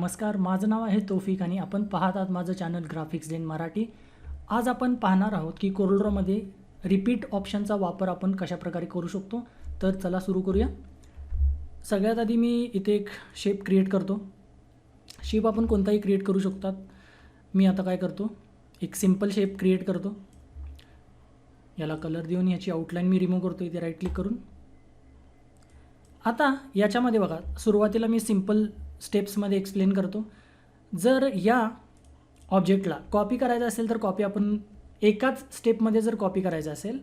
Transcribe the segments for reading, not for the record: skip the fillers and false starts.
नमस्कार, माझं नाव आहे तौफिक आणि आपण पाहत आहात माझं चॅनल ग्राफिक्स डेन मराठी. आज आपण पाहणार आहोत की कोरलड्रॉमध्ये रिपीट ऑप्शनचा वापर आपण कशाप्रकारे करू शकतो. तर चला सुरू करूया. सगळ्यात आधी मी इथे एक शेप क्रिएट करतो. शेप आपण कोणताही क्रिएट करू शकतात. मी आता काय करतो, एक सिंपल शेप क्रिएट करतो. याला कलर देऊन याची आउटलाईन मी रिमूव्ह करतो इथे राईट क्लिक करून. आता याच्यामध्ये बघा, सुरुवातीला मी सिंपल स्टेप्समध्ये एक्सप्लेन करतो. जर या ऑब्जेक्टला कॉपी करायचं असेल तर कॉपी आपण एकाच स्टेपमध्ये जर कॉपी करायचं असेल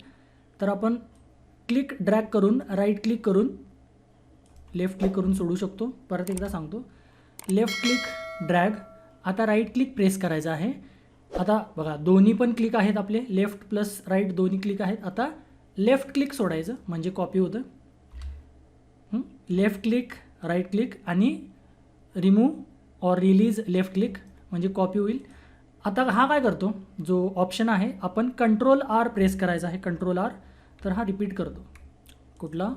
तर आपण क्लिक ड्रॅग करून राईट क्लिक करून लेफ्ट क्लिक करून सोडू शकतो. परत एकदा सांगतो, लेफ्ट क्लिक ड्रॅग. आता राईट क्लिक प्रेस करायचं आहे. आता बघा दोन्ही पण क्लिक आहेत आपले, लेफ्ट प्लस राईट दोन्ही क्लिक आहेत. आता लेफ्ट क्लिक सोडायचं म्हणजे कॉपी होतं. लेफ्ट क्लिक राईट क्लिक आणि remove or release left click म्हणजे कॉपी होईल. आता हा काय करतो, जो ऑप्शन आहे आपण कंट्रोल आर प्रेस करायचा आहे, कंट्रोल आर. तर हा रिपीट करतो. कुठला,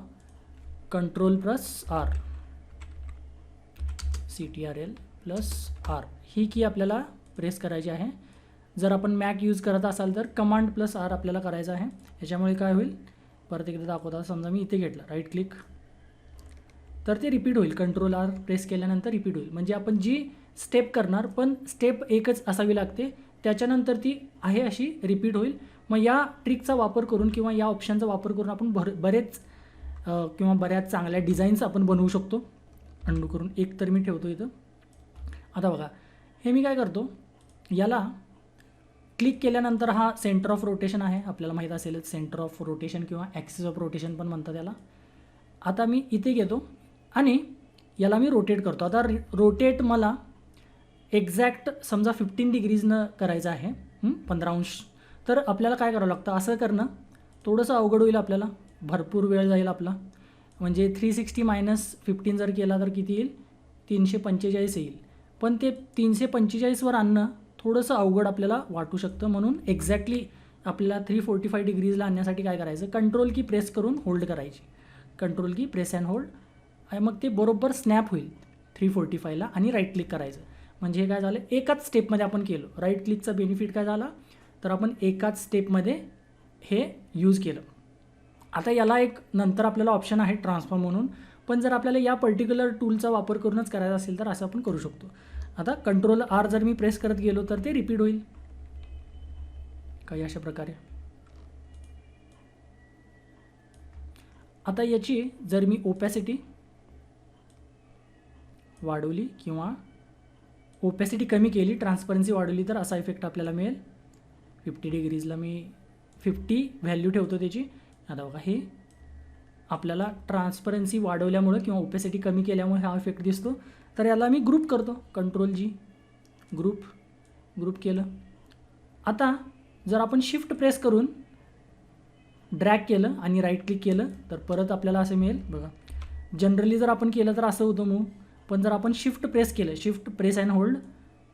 control plus R, CTRL plus R ही की आपल्याला प्रेस करायची आहे. जर आपण मॅक यूज करत असाल तर कमांड प्लस आर आपल्याला करायचं आहे. याच्यामुळे काय होईल, परत एकदा दाखवता. समजा मी इथे घेतलं राईट क्लिक तर ते रिपीट होईल. कंट्रोल आर प्रेस केल्यानंतर रिपीट होईल. म्हणजे आपण जी स्टेप करणार पण स्टेप एकच असावी लागते, त्याच्यानंतर ती आहे अशी रिपीट होईल. मग या ट्रिकचा वापर करून किंवा या ऑप्शनचा वापर करून आपण बऱ्याच चांगल्या डिझाईन्स आपण बनवू शकतो. अंडू करून एक तर मी ठेवतो इथं. आता बघा, हे मी काय करतो, याला क्लिक केल्यानंतर हा सेंटर ऑफ रोटेशन आहे, आपल्याला माहीत असेलच. सेंटर ऑफ रोटेशन किंवा ॲक्सिस ऑफ रोटेशन पण म्हणतात याला. आता मी इथे घेतो आणि याला मी रोटेट करतो. आता रोटेट मला एक्झॅक्ट समजा 15 डिग्रीजनं करायचं आहे, 15 अंश. तर आपल्याला काय करावं लागतं, असं करणं थोडंसं अवघड होईल आपल्याला, भरपूर वेळ जाईल आपला. म्हणजे 360 - 15 जर केला तर किती येईल, 345 येईल. पण ते 345वर आणणं थोडंसं अवघड आपल्याला वाटू शकतं. म्हणून एक्झॅक्टली आपल्याला 345 डिग्रीजला आणण्यासाठी काय करायचं, कंट्रोल की प्रेस करून होल्ड करायची. कंट्रोल की प्रेस अँड होल्ड आणि मग ते बरोबर स्नॅप होईल 345ला आणि राईट क्लिक करायचं. म्हणजे हे काय झालं, एकाच स्टेपमध्ये आपण केलं. राईट क्लिकचा बेनिफिट काय झाला, तर आपण एकाच स्टेपमध्ये हे यूज केलं. आता याला एक नंतर आपल्याला ऑप्शन आहे ट्रान्सफॉर्म म्हणून. पण जर आपल्याला या पर्टिक्युलर टूलचा वापर करूनच करायचा असेल तर असं आपण करू शकतो. आता कंट्रोल आर जर मी प्रेस करत गेलो तर ते रिपीट होईल काही अशा प्रकारे. आता याची जर मी ओपॅसिटी वाढवली किंवा ओपॅसिटी कमी केली, ट्रान्सपरन्सी वाढवली तर असा इफेक्ट आपल्याला मिळेल. 50 डिग्रीजला मी 50 व्हॅल्यू ठेवतो त्याची. आता बघा, हे आपल्याला ट्रान्सपरन्सी वाढवल्यामुळं किंवा ओपॅसिटी कमी केल्यामुळे हा इफेक्ट दिसतो. तर याला मी ग्रुप करतो, कंट्रोल G, ग्रुप केलं. आता जर आपण शिफ्ट प्रेस करून ड्रॅग केलं आणि राईट क्लिक केलं तर परत आपल्याला असं मिळेल. बघा, जनरली जर आपण केलं तर असं होतं मूव. पण जर आपण शिफ्ट प्रेस केलं, शिफ्ट प्रेस अँड होल्ड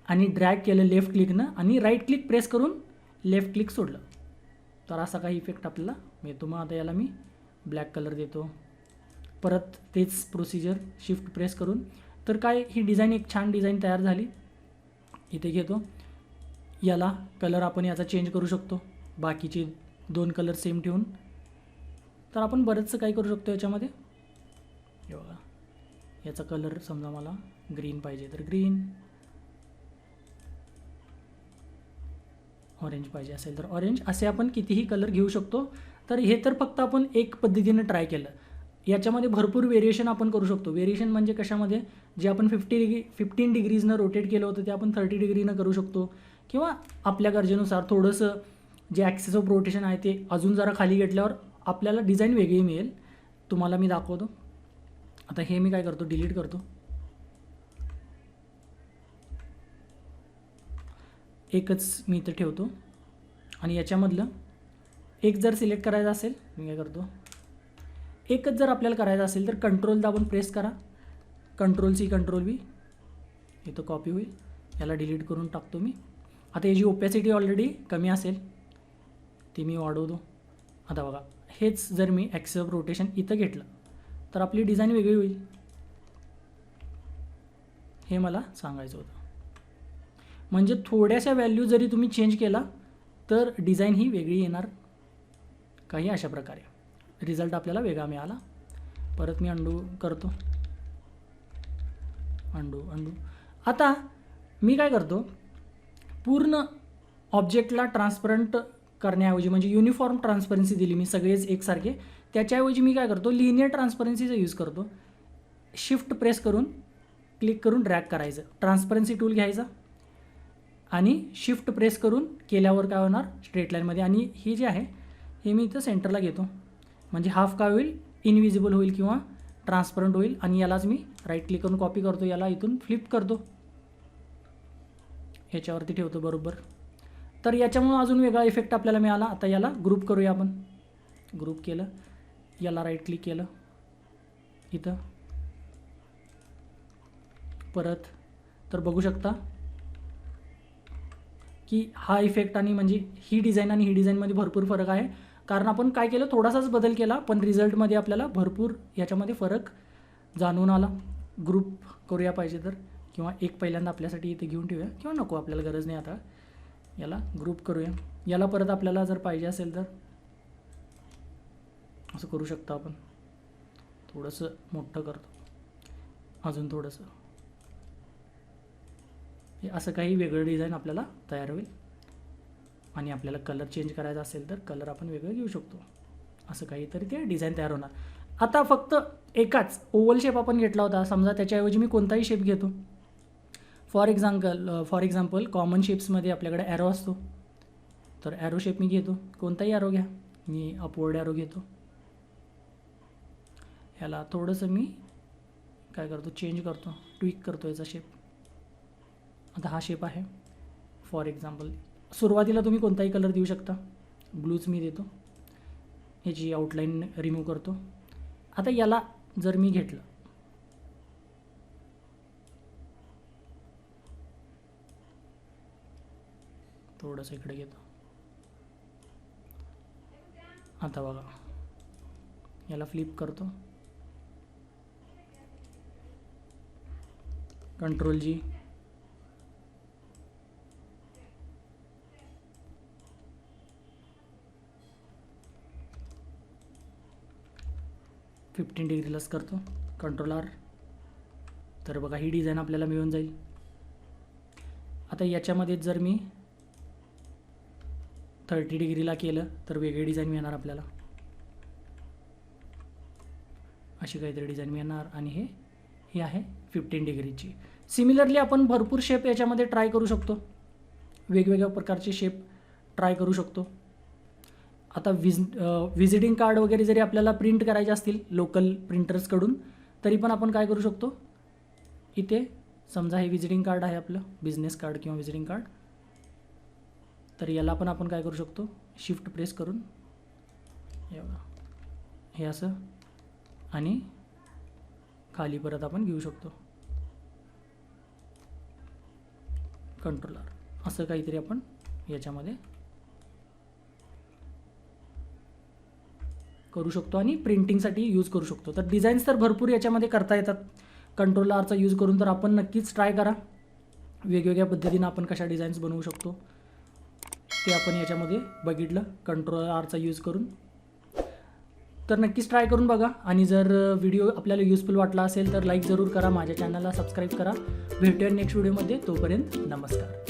आणि ड्रॅग केलं लेफ्ट क्लिकनं आणि राईट क्लिक प्रेस करून लेफ्ट क्लिक सोडलं तर असा काही इफेक्ट आपल्याला मिळतो. मग आता याला मी ब्लॅक कलर देतो. परत तेच प्रोसिजर शिफ्ट प्रेस करून. तर काय, ही डिझाईन एक छान डिझाईन तयार झाली. इथे घेतो, याला कलर आपण याचा चेंज करू शकतो, बाकीचे 2 कलर सेम ठेवून. तर आपण बरंचसं काही करू शकतो याच्यामध्ये. हे बघा, याचा कलर समजा मला ग्रीन पाहिजे तर ग्रीन, ऑरेंज पाहिजे असेल तर ऑरेंज, असे आपण कितीही कलर घेऊ शकतो. तर हे तर फक्त आपण एक पद्धतीने ट्राय केलं. याच्यामध्ये भरपूर व्हेरिएशन आपण करू शकतो. व्हेरिएशन म्हणजे कशामध्ये, जे आपण 15 डिग्रीजनं रोटेट केलं होतं ते आपण 30 डिग्रीनं करू शकतो. किंवा आपल्या गरजेनुसार थोडंसं जे ॲक्सिस ऑफ रोटेशन आहे ते अजून जरा खाली घेतल्यावर आपल्याला डिझाईन वेगळी मिळेल. तुम्हाला मी दाखवतो. आता हे मी काय करतो, डिलीट करतो. एकच मी इथं ठेवतो आणि याच्यामधलं एक जर सिलेक्ट करायचं असेल, मी काय करतो, एकच जर आपल्याला करायचं असेल तर कंट्रोल दाबून प्रेस करा, कंट्रोल C कंट्रोल V, इथं कॉपी होईल. याला डिलीट करून टाकतो मी. आता याची ओपॅसिटी ऑलरेडी कमी असेल ती मी वाढवतो. आता बघा, हेच जर मी ॲक्सिस ऑफ रोटेशन इथं घेतलं तर आपली डिझाईन वेगळी होईल. हे मला सांगायचं होतं. म्हणजे थोड्याशा व्हॅल्यू जरी तुम्ही चेंज केला तर डिझाईन ही वेगळी येणार. काही अशा प्रकारे रिझल्ट आपल्याला वेगळा मिळाला. परत मी अंडू करतो, अंडू. आता मी काय करतो, पूर्ण ऑब्जेक्टला ट्रान्सपरंट करण्याऐवजी, म्हणजे युनिफॉर्म ट्रान्सपरन्सी दिली मी सगळेच एकसारखे, त्याच्याऐवजी मी काय करतो, लिनियर ट्रान्सपरन्सीचा यूज करतो. शिफ्ट प्रेस करून क्लिक करून ड्रॅग करायचं, ट्रान्सपरन्सी टूल घ्यायचा आणि शिफ्ट प्रेस करून केल्यावर काय होणार, स्ट्रेट लाईनमध्ये. आणि हे जे आहे हे मी इथं सेंटरला घेतो, म्हणजे हाफ काय होईल, इनविजिबल होईल किंवा ट्रान्सपरंट होईल. आणि यालाच मी राईट क्लिक करून कॉपी करतो, याला इथून फ्लिप करतो, ह्याच्यावरती ठेवतो बरोबर. तर याच्यामुळं अजून वेगळा इफेक्ट आपल्याला मिळाला. आता याला ग्रुप करूया आपण. ग्रुप केलं, याला राईट क्लिक केलं इथं परत, तर बघू शकता की हा इफेक्ट आणि म्हणजे ही डिझाईन आणि ही डिझाईनमध्ये भरपूर फरक आहे. कारण आपण काय केलं, थोडासाच बदल केला, पण रिझल्टमध्ये आपल्याला भरपूर याच्यामध्ये फरक जाणून आला. ग्रुप करूया पाहिजे तर, किंवा एक पहिल्यांदा आपल्यासाठी इथे घेऊन ठेवूया, किंवा नको आपल्याला गरज नाही आता, याला ग्रुप करूया. याला परत आपल्याला जर पाहिजे असेल तर असं करू शकतो आपण. थोडंसं मोठं करतो, अजून थोडंसं, हे असं काही वेगळं डिझाईन आपल्याला तयार होईल. आणि आपल्याला कलर चेंज करायचा असेल तर कलर आपण वेगळं घेऊ शकतो. असं काहीतरी ते डिझाईन तयार होणार. आता फक्त एकाच ओव्हल शेप आपण घेतला होता, समजा त्याच्याऐवजी मी कोणताही शेप घेतो. फॉर एक्झाम्पल कॉमन शेप्समध्ये आपल्याकडे ॲरो असतो, तर ॲरो शेप मी घेतो, कोणताही ॲरो घ्या, मी अपवर्ड ॲरो घेतो. ह्याला थोडंसं मी काय करतो, चेंज करतो, ट्विक करतो याचा शेप. आता हा शेप आहे. फॉर एक्झाम्पल सुरुवातीला तुम्ही कोणताही कलर देऊ शकता, ब्लूच मी देतो. ह्याची आउटलाईन रिमूव्ह करतो. आता याला जर मी घेतलं, थोडंसं इकडे घेतो. आता बघा, याला फ्लिप करतो, कंट्रोल जी, फिफ्टीन डिग्रीलाच करतो, कंट्रोल आर. तर बघा ही डिझाईन आपल्याला मिळून जाईल. आता याच्यामध्ये जर मी 30 डिग्रीला केलं तर वेगळी डिझाईन मिळणार आपल्याला, अशी काहीतरी डिझाईन मिळणार. आणि हे आहे 15 डिग्रीची. सिमिलरली आपण भरपूर शेप याच्यामध्ये ट्राय करू शकतो, वेगवेगळ्या प्रकारचे शेप ट्राय करू शकतो. आता व्हिजिटिंग कार्ड वगैरे जरी आपल्याला प्रिंट करायचे असतील लोकल प्रिंटर्सकडून, तरी पण आपण काय करू शकतो, इथे समजा हे व्हिजिटिंग कार्ड आहे आपलं, बिझनेस कार्ड किंवा व्हिजिटिंग कार्ड, तर याला पण आपण काय करू शकतो, शिफ्ट प्रेस करून हे असं आणि खाली परत आपण घेऊ शकतो, कंट्रोलर. असं काहीतरी आपण याच्यामध्ये करू शकतो आणि प्रिंटिंगसाठी यूज करू शकतो. तर डिझाईन्स तर भरपूर याच्यामध्ये करता येतात कंट्रोल आरचा यूज करून. तर आपण नक्कीच ट्राय करा, वेगवेगळ्या पद्धतीनं आपण कशा डिझाईन्स बनवू शकतो ते आपण याच्यामध्ये बघितलं कंट्रोल आरचा यूज करून. तर नक्कीच ट्राय करून बघा. आणि जर व्हिडिओ आपल्याला युजफुल वाटला असेल तर लाईक जरूर करा, माझ्या चॅनलला सबस्क्राईब करा. भेटूया नेक्स्ट व्हिडिओमध्ये, तोपर्यंत नमस्कार.